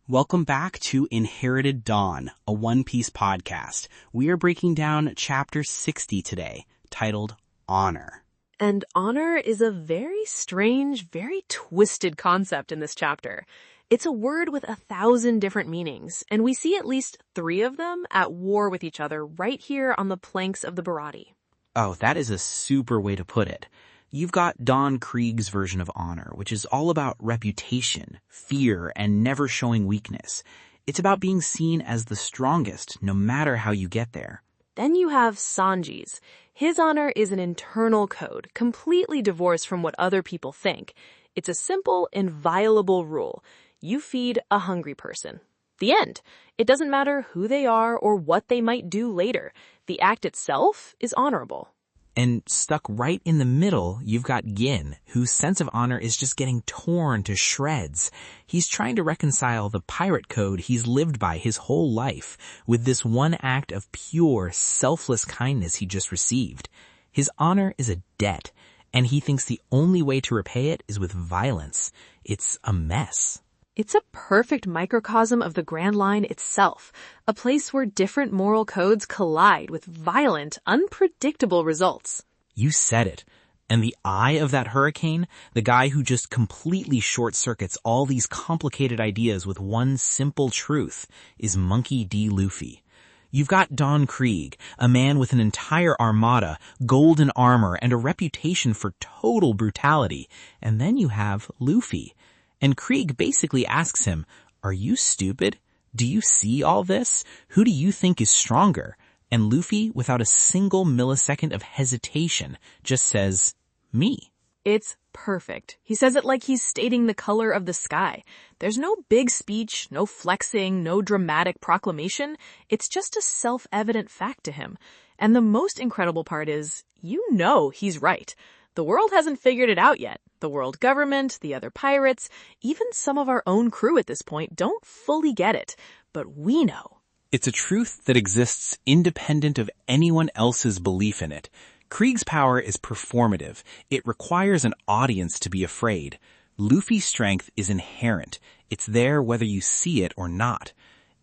Welcome back to Inherited Dawn, a One Piece podcast. We are breaking down chapter 60 today, titled Honor. And honor is a very strange, very twisted concept in this chapter. It's a word with 1,000 different meanings, and we see at least 3 of them at war with each other right here on the planks of the Baratie. Oh, that is a super way to put it. You've got Don Krieg's version of honor, which is all about reputation, fear, and never showing weakness. It's about being seen as the strongest, no matter how you get there. Then you have Sanji's. His honor is an internal code, completely divorced from what other people think. It's a simple, inviolable rule. You feed a hungry person. The end. It doesn't matter who they are or what they might do later. The act itself is honorable. And stuck right in the middle, you've got Gin, whose sense of honor is just getting torn to shreds. He's trying to reconcile the pirate code he's lived by his whole life with this one act of pure, selfless kindness he just received. His honor is a debt, and he thinks the only way to repay it is with violence. It's a mess. It's a perfect microcosm of the Grand Line itself, a place where different moral codes collide with violent, unpredictable results. You said it. And the eye of that hurricane, the guy who just completely short-circuits all these complicated ideas with one simple truth, is Monkey D. Luffy. You've got Don Krieg, a man with an entire armada, golden armor, and a reputation for total brutality. And then you have Luffy. And Krieg basically asks him, "Are you stupid? Do you see all this? Who do you think is stronger?" And Luffy, without a single millisecond of hesitation, just says, "Me." It's perfect. He says it like he's stating the color of the sky. There's no big speech, no flexing, no dramatic proclamation. It's just a self-evident fact to him. And the most incredible part is, he's right. The world hasn't figured it out yet. The world government, the other pirates, even some of our own crew at this point don't fully get it. But we know. It's a truth that exists independent of anyone else's belief in it. Krieg's power is performative. It requires an audience to be afraid. Luffy's strength is inherent. It's there whether you see it or not.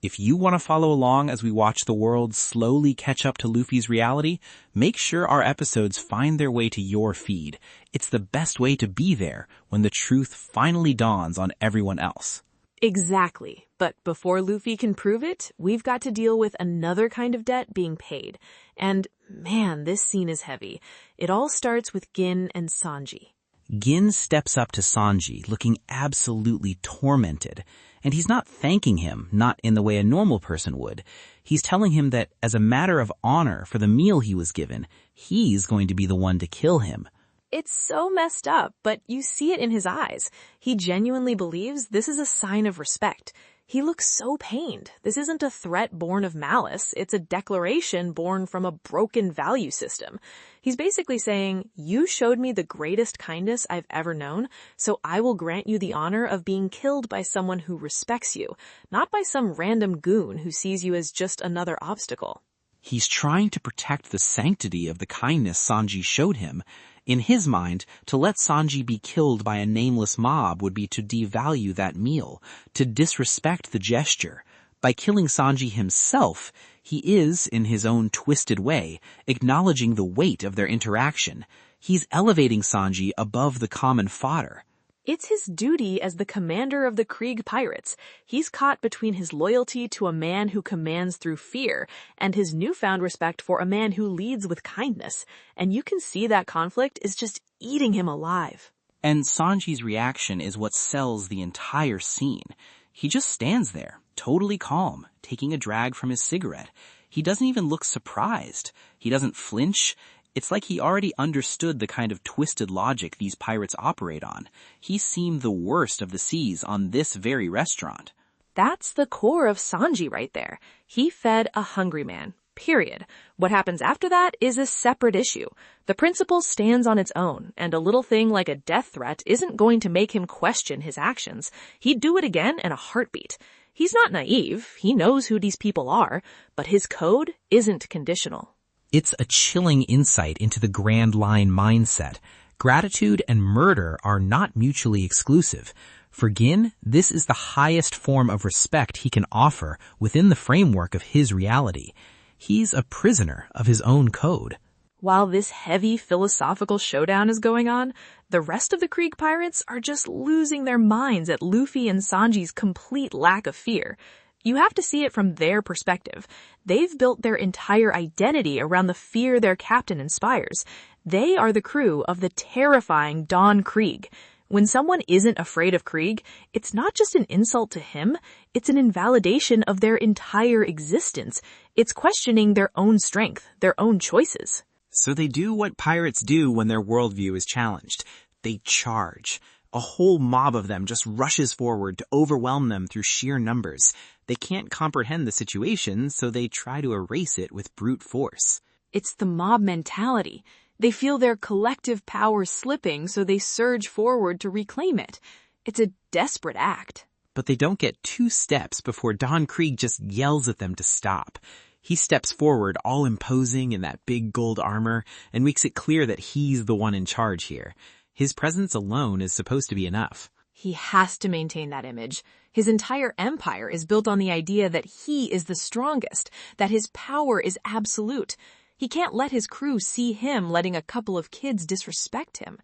If you want to follow along as we watch the world slowly catch up to Luffy's reality, make sure our episodes find their way to your feed. It's the best way to be there when the truth finally dawns on everyone else. Exactly. But before Luffy can prove it, we've got to deal with another kind of debt being paid. And man, this scene is heavy. It all starts with Gin and Sanji. Gin steps up to Sanji, looking absolutely tormented. And he's not thanking him, not in the way a normal person would. He's telling him that as a matter of honor for the meal he was given, he's going to be the one to kill him. It's so messed up, but you see it in his eyes. He genuinely believes this is a sign of respect. He looks so pained. This isn't a threat born of malice. It's a declaration born from a broken value system. He's basically saying, you showed me the greatest kindness I've ever known, so I will grant you the honor of being killed by someone who respects you, not by some random goon who sees you as just another obstacle. He's trying to protect the sanctity of the kindness Sanji showed him. In his mind, to let Sanji be killed by a nameless mob would be to devalue that meal, to disrespect the gesture. By killing Sanji himself, he is, in his own twisted way, acknowledging the weight of their interaction. He's elevating Sanji above the common fodder. It's his duty as the commander of the Krieg pirates. He's caught between his loyalty to a man who commands through fear and his newfound respect for a man who leads with kindness. And you can see that conflict is just eating him alive. And Sanji's reaction is what sells the entire scene. He just stands there, totally calm, taking a drag from his cigarette. He doesn't even look surprised. He doesn't flinch. It's like he already understood the kind of twisted logic these pirates operate on. He's seen the worst of the seas on this very restaurant. That's the core of Sanji right there. He fed a hungry man, period. What happens after that is a separate issue. The principle stands on its own, and a little thing like a death threat isn't going to make him question his actions. He'd do it again in a heartbeat. He's not naive. He knows who these people are, but his code isn't conditional. It's a chilling insight into the Grand Line mindset. Gratitude and murder are not mutually exclusive. For Gin, this is the highest form of respect he can offer within the framework of his reality. He's a prisoner of his own code. While this heavy philosophical showdown is going on, the rest of the Krieg pirates are just losing their minds at Luffy and Sanji's complete lack of fear. You have to see it from their perspective. They've built their entire identity around the fear their captain inspires. They are the crew of the terrifying Don Krieg. When someone isn't afraid of Krieg, it's not just an insult to him, it's an invalidation of their entire existence. It's questioning their own strength, their own choices. So they do what pirates do when their worldview is challenged. They charge. A whole mob of them just rushes forward to overwhelm them through sheer numbers. They can't comprehend the situation, so they try to erase it with brute force. It's the mob mentality. They feel their collective power slipping, so they surge forward to reclaim it. It's a desperate act. But they don't get 2 steps before Don Krieg just yells at them to stop. He steps forward all imposing in that big gold armor and makes it clear that he's the one in charge here. His presence alone is supposed to be enough. He has to maintain that image. His entire empire is built on the idea that he is the strongest, that his power is absolute. He can't let his crew see him letting a couple of kids disrespect him.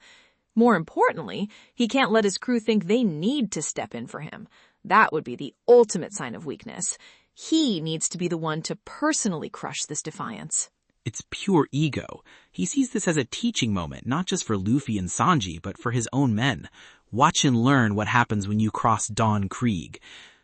More importantly, he can't let his crew think they need to step in for him. That would be the ultimate sign of weakness. He needs to be the one to personally crush this defiance. It's pure ego. He sees this as a teaching moment, not just for Luffy and Sanji, but for his own men. Watch and learn what happens when you cross Don Krieg.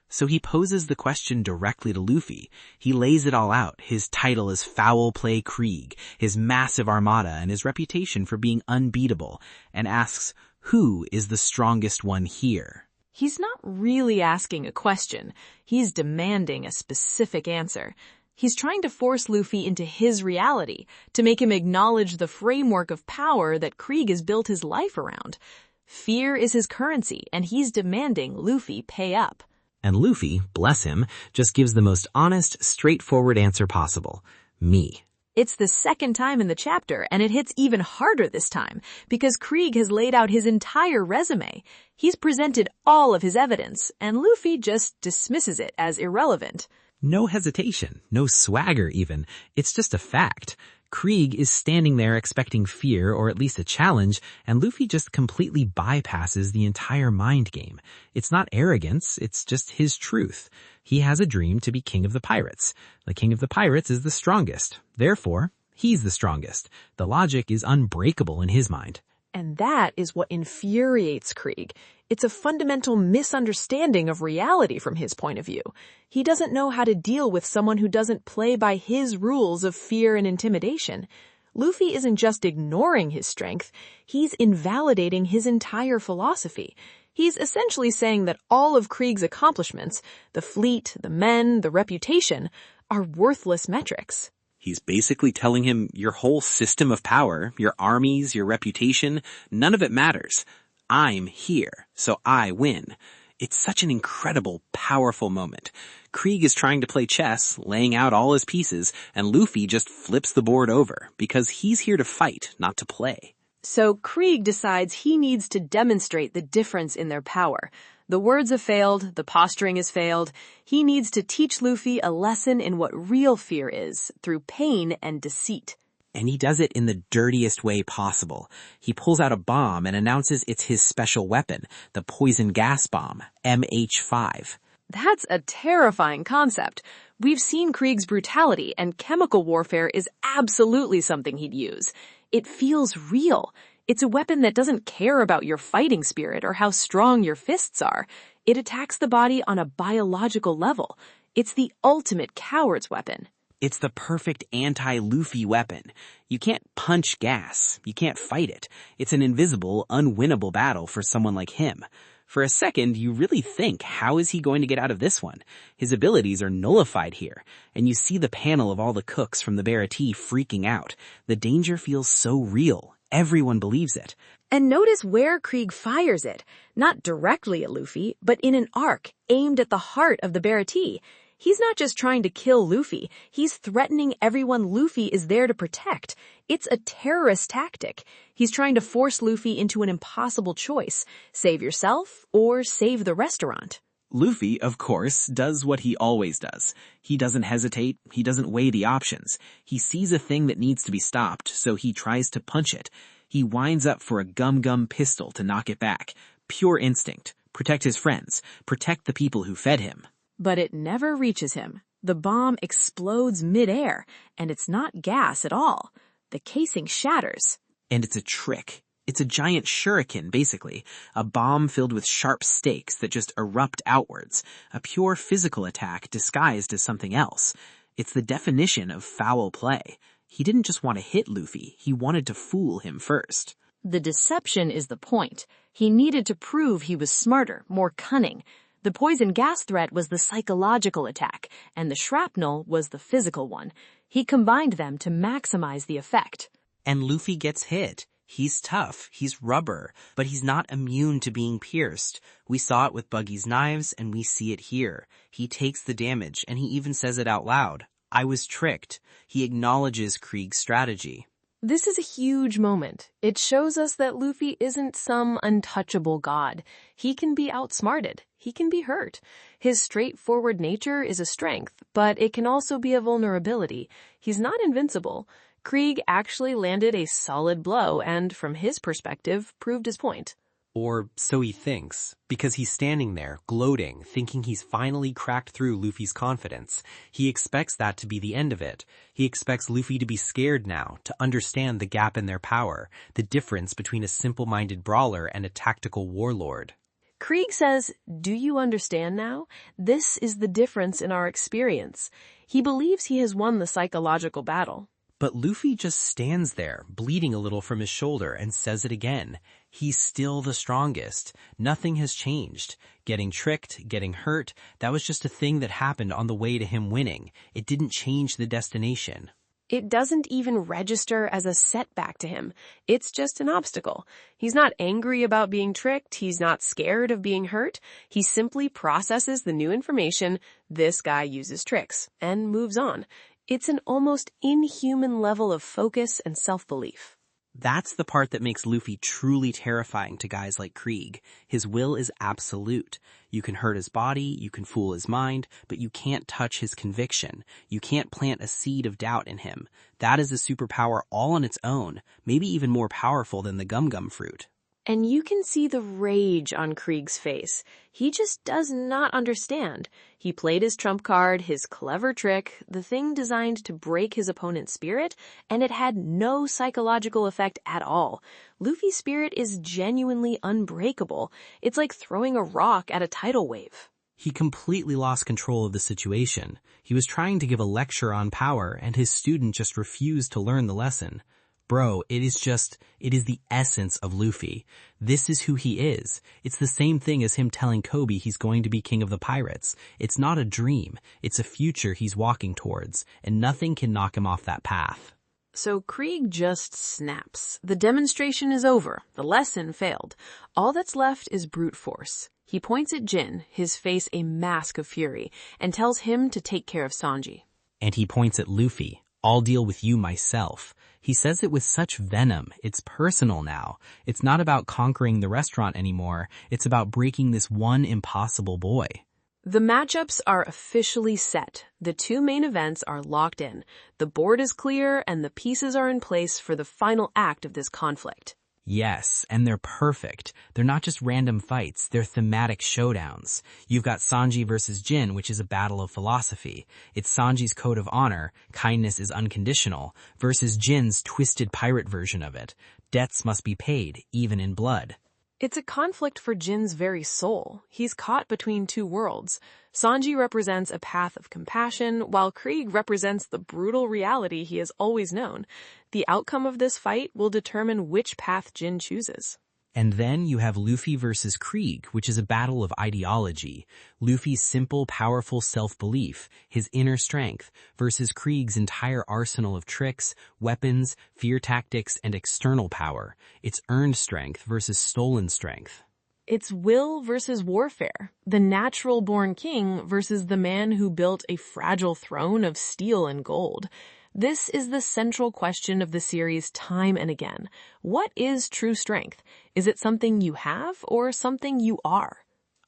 So he poses the question directly to Luffy. He lays it all out, his title as Foul Play Krieg, his massive armada, and his reputation for being unbeatable, and asks, who is the strongest one here? He's not really asking a question. He's demanding a specific answer. He's trying to force Luffy into his reality, to make him acknowledge the framework of power that Krieg has built his life around. Fear is his currency, and he's demanding Luffy pay up. And Luffy, bless him, just gives the most honest, straightforward answer possible. Me. It's the second time in the chapter, and it hits even harder this time, because Krieg has laid out his entire resume. He's presented all of his evidence, and Luffy just dismisses it as irrelevant. No hesitation, no swagger even. It's just a fact. Krieg is standing there expecting fear or at least a challenge, and Luffy just completely bypasses the entire mind game. It's not arrogance, it's just his truth. He has a dream to be king of the pirates. The king of the pirates is the strongest. Therefore, he's the strongest. The logic is unbreakable in his mind. And that is what infuriates Krieg. It's a fundamental misunderstanding of reality from his point of view. He doesn't know how to deal with someone who doesn't play by his rules of fear and intimidation. Luffy isn't just ignoring his strength, he's invalidating his entire philosophy. He's essentially saying that all of Krieg's accomplishments, the fleet, the men, the reputation, are worthless metrics. He's basically telling him your whole system of power, your armies, your reputation, none of it matters. I'm here, so I win. It's such an incredible, powerful moment. Krieg is trying to play chess, laying out all his pieces, and Luffy just flips the board over because he's here to fight, not to play. So Krieg decides he needs to demonstrate the difference in their power. The words have failed, the posturing has failed. He needs to teach Luffy a lesson in what real fear is, through pain and deceit. And he does it in the dirtiest way possible. He pulls out a bomb and announces it's his special weapon, the poison gas bomb, MH5. That's a terrifying concept. We've seen Krieg's brutality, and chemical warfare is absolutely something he'd use. It feels real. It's a weapon that doesn't care about your fighting spirit or how strong your fists are. It attacks the body on a biological level. It's the ultimate coward's weapon. It's the perfect anti-Luffy weapon. You can't punch gas. You can't fight it. It's an invisible, unwinnable battle for someone like him. For a second, you really think, how is he going to get out of this one? His abilities are nullified here, and you see the panel of all the cooks from the Barati freaking out. The danger feels so real. Everyone believes it. And notice where Krieg fires it. Not directly at Luffy, but in an arc aimed at the heart of the Barati. He's not just trying to kill Luffy, he's threatening everyone Luffy is there to protect. It's a terrorist tactic. He's trying to force Luffy into an impossible choice. Save yourself or save the restaurant. Luffy, of course, does what he always does. He doesn't hesitate, he doesn't weigh the options. He sees a thing that needs to be stopped, so he tries to punch it. He winds up for a gum-gum pistol to knock it back. Pure instinct. Protect his friends. Protect the people who fed him. But it never reaches him. The bomb explodes mid-air, and it's not gas at all. The casing shatters. And it's a trick. It's a giant shuriken, basically. A bomb filled with sharp stakes that just erupt outwards. A pure physical attack disguised as something else. It's the definition of foul play. He didn't just want to hit Luffy, he wanted to fool him first. The deception is the point. He needed to prove he was smarter, more cunning. The poison gas threat was the psychological attack, and the shrapnel was the physical one. He combined them to maximize the effect. And Luffy gets hit. He's tough, he's rubber, but he's not immune to being pierced. We saw it with Buggy's knives, and we see it here. He takes the damage, and he even says it out loud. I was tricked. He acknowledges Krieg's strategy. This is a huge moment. It shows us that Luffy isn't some untouchable god. He can be outsmarted. He can be hurt. His straightforward nature is a strength, but it can also be a vulnerability. He's not invincible. Krieg actually landed a solid blow and, from his perspective, proved his point. Or so he thinks, because he's standing there, gloating, thinking he's finally cracked through Luffy's confidence. He expects that to be the end of it. He expects Luffy to be scared now, to understand the gap in their power, the difference between a simple-minded brawler and a tactical warlord. Krieg says, "Do you understand now? This is the difference in our experience." He believes he has won the psychological battle. But Luffy just stands there, bleeding a little from his shoulder, and says it again. He's still the strongest. Nothing has changed. Getting tricked, getting hurt, that was just a thing that happened on the way to him winning. It didn't change the destination. It doesn't even register as a setback to him. It's just an obstacle. He's not angry about being tricked. He's not scared of being hurt. He simply processes the new information, this guy uses tricks, and moves on. It's an almost inhuman level of focus and self-belief. That's the part that makes Luffy truly terrifying to guys like Krieg. His will is absolute. You can hurt his body, you can fool his mind, but you can't touch his conviction. You can't plant a seed of doubt in him. That is a superpower all on its own, maybe even more powerful than the gum-gum fruit. And you can see the rage on Krieg's face. He just does not understand. He played his trump card, his clever trick, the thing designed to break his opponent's spirit, and it had no psychological effect at all. Luffy's spirit is genuinely unbreakable. It's like throwing a rock at a tidal wave. He completely lost control of the situation. He was trying to give a lecture on power, and his student just refused to learn the lesson. Bro, it is the essence of Luffy. This is who he is. It's the same thing as him telling Kobe he's going to be king of the pirates. It's not a dream. It's a future he's walking towards, and nothing can knock him off that path. So Krieg just snaps. The demonstration is over. The lesson failed. All that's left is brute force. He points at Jin, his face a mask of fury, and tells him to take care of Sanji. And he points at Luffy. I'll deal with you myself. He says it with such venom. It's personal now. It's not about conquering the restaurant anymore. It's about breaking this one impossible boy. The matchups are officially set. The two main events are locked in. The board is clear and the pieces are in place for the final act of this conflict. Yes, and they're perfect. They're not just random fights, they're thematic showdowns. You've got Sanji versus Jin, which is a battle of philosophy. It's Sanji's code of honor, kindness is unconditional, versus Jin's twisted pirate version of it. Debts must be paid, even in blood. It's a conflict for Jin's very soul. He's caught between two worlds. Sanji represents a path of compassion, while Krieg represents the brutal reality he has always known. The outcome of this fight will determine which path Jin chooses. And then you have Luffy versus Krieg, which is a battle of ideology. Luffy's simple, powerful self-belief, his inner strength, versus Krieg's entire arsenal of tricks, weapons, fear tactics, and external power. It's earned strength versus stolen strength. It's will versus warfare, the natural-born king versus the man who built a fragile throne of steel and gold. This is the central question of the series time and again. What is true strength? Is it something you have or something you are?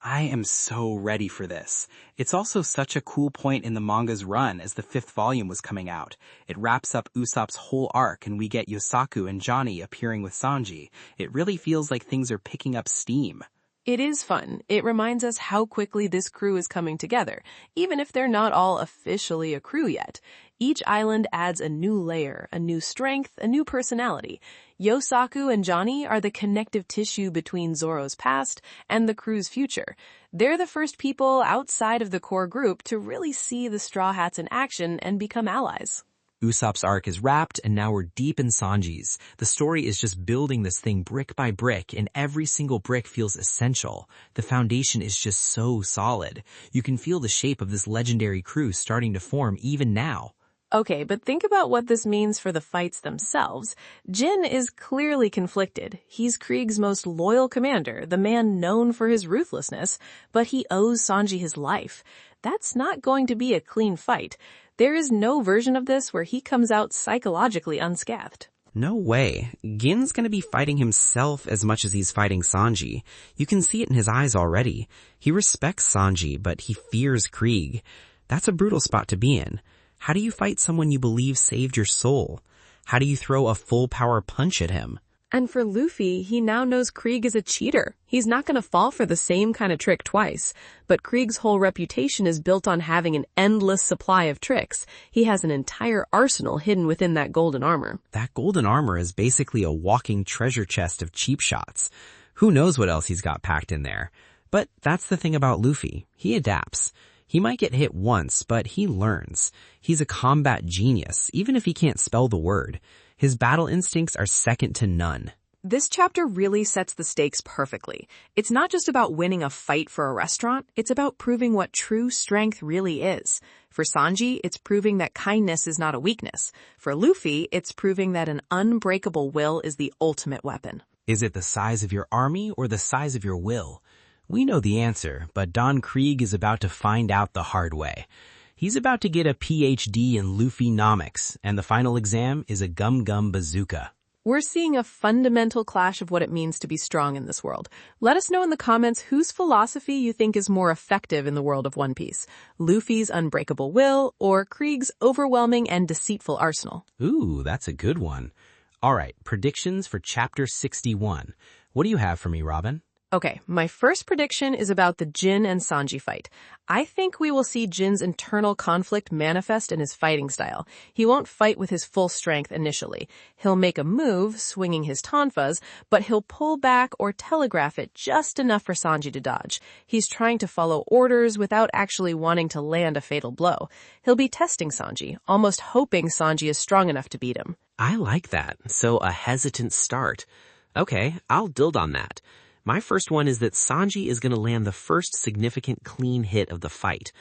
I am so ready for this. It's also such a cool point in the manga's run as the 5th volume was coming out. It wraps up Usopp's whole arc and we get Yosaku and Johnny appearing with Sanji. It really feels like things are picking up steam. It is fun. It reminds us how quickly this crew is coming together, even if they're not all officially a crew yet. Each island adds a new layer, a new strength, a new personality. Yosaku and Johnny are the connective tissue between Zoro's past and the crew's future. They're the first people outside of the core group to really see the Straw Hats in action and become allies. Usopp's arc is wrapped, and now we're deep in Sanji's. The story is just building this thing brick by brick, and every single brick feels essential. The foundation is just so solid. You can feel the shape of this legendary crew starting to form even now. Okay, but think about what this means for the fights themselves. Jin is clearly conflicted. He's Krieg's most loyal commander, the man known for his ruthlessness, but he owes Sanji his life. That's not going to be a clean fight. There is no version of this where he comes out psychologically unscathed. No way. Gin's gonna be fighting himself as much as he's fighting Sanji. You can see it in his eyes already. He respects Sanji, but he fears Krieg. That's a brutal spot to be in. How do you fight someone you believe saved your soul? How do you throw a full power punch at him? And for Luffy, he now knows Krieg is a cheater. He's not going to fall for the same kind of trick twice. But Krieg's whole reputation is built on having an endless supply of tricks. He has an entire arsenal hidden within that golden armor. That golden armor is basically a walking treasure chest of cheap shots. Who knows what else he's got packed in there? But that's the thing about Luffy. He adapts. He might get hit once, but he learns. He's a combat genius, even if he can't spell the word. His battle instincts are second to none. This chapter really sets the stakes perfectly. It's not just about winning a fight for a restaurant, it's about proving what true strength really is. For Sanji, it's proving that kindness is not a weakness. For Luffy, it's proving that an unbreakable will is the ultimate weapon. Is it the size of your army or the size of your will? We know the answer, but Don Krieg is about to find out the hard way. He's about to get a PhD in Luffy-nomics, and the final exam is a gum-gum bazooka. We're seeing a fundamental clash of what it means to be strong in this world. Let us know in the comments whose philosophy you think is more effective in the world of One Piece. Luffy's unbreakable will or Krieg's overwhelming and deceitful arsenal. Ooh, that's a good one. All right, predictions for Chapter 61. What do you have for me, Robin? Okay, my first prediction is about the Jin and Sanji fight. I think we will see Jin's internal conflict manifest in his fighting style. He won't fight with his full strength initially. He'll make a move, swinging his tonfas, but he'll pull back or telegraph it just enough for Sanji to dodge. He's trying to follow orders without actually wanting to land a fatal blow. He'll be testing Sanji, almost hoping Sanji is strong enough to beat him. I like that. So a hesitant start. Okay, I'll build on that. My first one is that Sanji is going to land the first significant clean hit of the fight.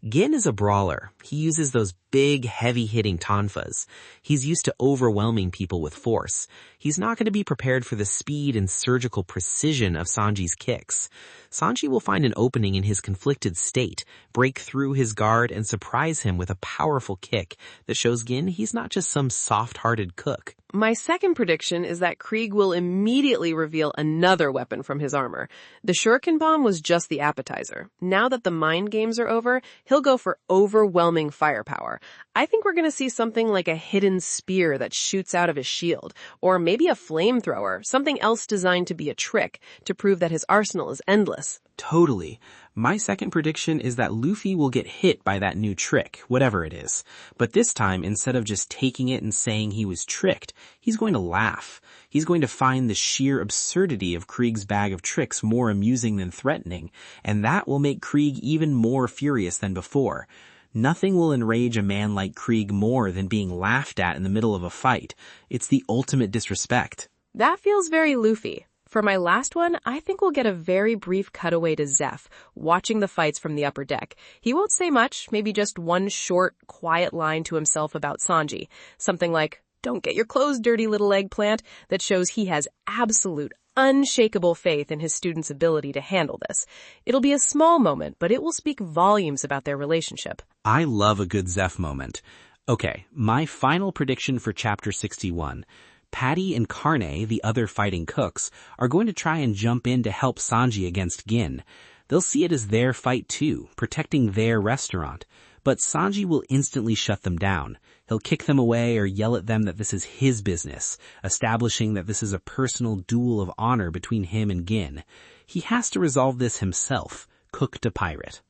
Gin is a brawler. He uses those big, heavy-hitting tonfas. He's used to overwhelming people with force. He's not going to be prepared for the speed and surgical precision of Sanji's kicks. Sanji will find an opening in his conflicted state, break through his guard, and surprise him with a powerful kick that shows Gin he's not just some soft-hearted cook. My second prediction is that Krieg will immediately reveal another weapon from his armor. The shuriken bomb was just the appetizer. Now that the mind games are over, he'll go for overwhelming firepower. I think we're going to see something like a hidden spear that shoots out of his shield, or maybe a flamethrower, something else designed to be a trick, to prove that his arsenal is endless. Totally. My second prediction is that Luffy will get hit by that new trick, whatever it is. But this time, instead of just taking it and saying he was tricked, he's going to laugh. He's going to find the sheer absurdity of Krieg's bag of tricks more amusing than threatening, and that will make Krieg even more furious than before. Nothing will enrage a man like Krieg more than being laughed at in the middle of a fight. It's the ultimate disrespect. That feels very Luffy. For my last one, I think we'll get a very brief cutaway to Zeph, watching the fights from the upper deck. He won't say much, maybe just one short, quiet line to himself about Sanji. Something like, "Don't get your clothes dirty, little eggplant," that shows he has absolute, unshakable faith in his students' ability to handle this. It'll be a small moment, but it will speak volumes about their relationship. I love a good Zeph moment. Okay, my final prediction for Chapter 61. Patty and Carne, the other fighting cooks, are going to try and jump in to help Sanji against Gin. They'll see it as their fight too, protecting their restaurant. But Sanji will instantly shut them down. He'll kick them away or yell at them that this is his business, establishing that this is a personal duel of honor between him and Gin. He has to resolve this himself, cook to pirate.